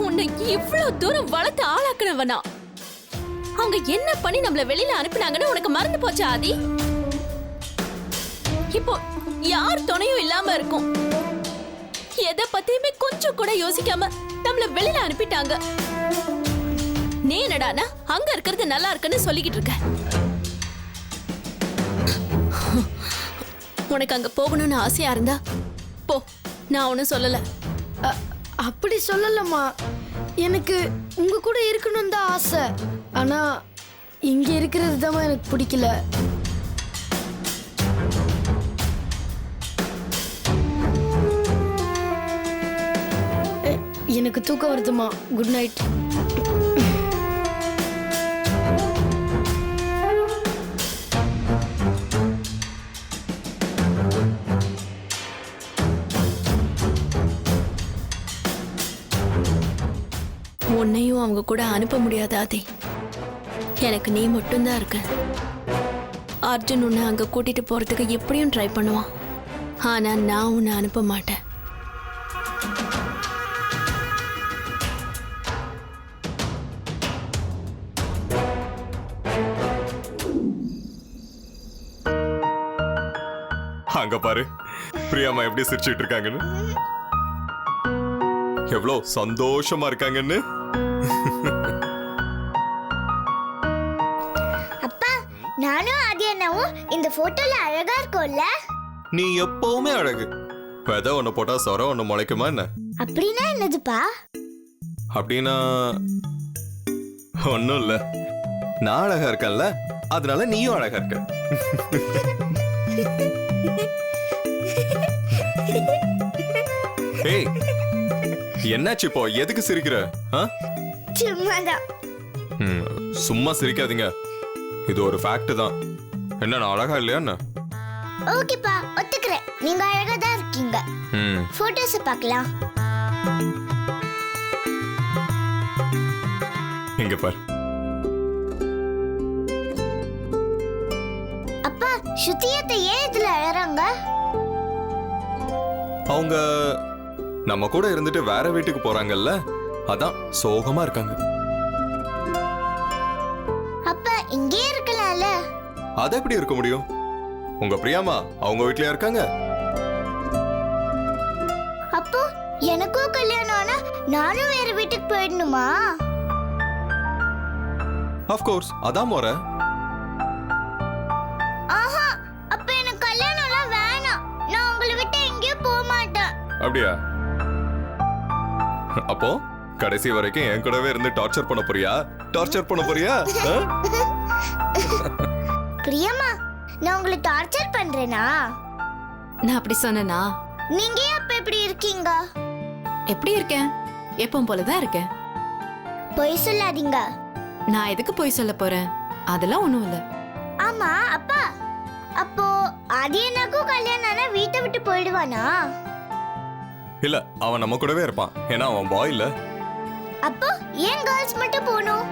உன்னை இவ்வளவு தூரம் வளர்த்து ஆளாக்குனவனா? அவங்க என்ன பண்ணி நம்மள வெளியில அனுப்பினாங்கன்னு உனக்கு மறந்து போச்சா ஆதி? இப்போ யார் துணையும் இல்லாம இருக்கும். எதை பத்தியுமே கொஞ்சம் கூட யோசிக்காம நம்மள வெளியில அனுப்பிட்டாங்க. நீ என்னடானா அங்க இருக்கிறது நல்லா இருக்குன்னு சொல்லிக்கிட்டு இருக்க. உனக்கு அங்க போகணும்னு ஆசையா இருந்தா போ, நான் ஒன்னும் சொல்லல. அப்படி சொல்லலம்மா, எனக்கு உங்க கூட இருக்கணும் தான் ஆசை. ஆனா இங்க இருக்கிறது தான் எனக்கு பிடிக்கல. எனக்கு தூக்கம் வருதுமா. Good night. உன்னையும் அவங்க கூட அனுப்ப முடியாது ஆதி. எனக்கு நீ மட்டும்தான் இருக்க. அர்ஜுன் உன்னை அங்க கூட்டிட்டு போறதுக்கு எப்படியும் ட்ரை பண்ணுவான். ஆனா நான் உன்னை அனுப்ப மாட்டேன். அங்க பாரு பிரியாமா எப்படி சிரிச்சிட்டு இருக்காங்கன்னு, எவ்வளவு சந்தோஷமா இருக்காங்கன்னு. அப்பா, நானும் ஆதி அண்ணாவும் இந்த போட்டோல அழகா இருக்கோம்ல? நீ எப்பவுமே அழகு. விதை ஒண்ணு போட்டா சொரம் ஒண்ணு முளைக்குமா என்ன? அப்படின்னா என்னதுப்பா? அப்படின்னா ஒண்ணும் இல்ல, நான் அழகா இருக்கேன்ல, அதனால நீயும் அழகா இருக்க. ஏய், என்னாச்சு இப்போ? எதுக்கு சிரிக்கிற? சும்மாதான். சும்மா சிரிக்காதீங்க, இது ஒரு ஃபேக்ட் தான். என்ன நான் அழகா இல்லையா என்ன? ஓகேப்பா, ஒத்துக்கிறேன். நீங்க அழகா தான் இருக்கீங்க. போட்டோஸ் பார்க்கலாம். இங்க பாரு. அப்பா, ஸ்ருதியத்தை ஏன் இதுல அழறாங்க? அவங்க நம்ம கூட இருந்துட்டு வேற வீட்டுக்கு போறாங்கல்ல, அதான் சோகமா இருக்காங்க. அப்ப இங்கே இருக்கலாம்ல? அது எப்படி இருக்க முடியும்? உங்க பிரியாமா அவங்க வீட்லயா இருக்காங்க? அப்போ எனக்கும் கல்யாணம் ஆனா நானும் வேற வீட்டுக்கு போயிடணுமா? ஆஃப் கோர்ஸ், அதான் முறை. ஆஹா, அப்ப எனக்கு கல்யாணம்லாம் வேணாம். நான் உங்களை விட்டு எங்கேயும் போக மாட்டேன். அப்படியா? அப்போ கடைசி வரைக்கும் என் கூடவே இருந்து டார்ச்சர் பண்ண போறியா? டார்ச்சர் பண்ண போறியா? பிரியமா, நான் உங்களை டார்ச்சர் பண்றேனா? நான் அப்படி சொன்னேனா? நீங்க அப்ப எப்படி இருக்கீங்க? எப்படி இருக்கேன்? எப்பவும் போலதான் இருக்கேன். பொய் சொல்லாதீங்க. நான் எதுக்கு போய் சொல்ல போறேன்? அதெல்லாம் ஒண்ணும் இல்ல. ஆமா அப்பா, அப்போ ஆதி அண்ணாக்கும் கல்யாணம் ஆனா வீட்டை விட்டு போயிடுவானா? இல்ல, அவன் நம்ம கூடவே இருப்பான். ஏன்னா அவன் பாய் இல்ல. அப்போ ஏன் கேர்ள்ஸ் மட்டும் போகணும்?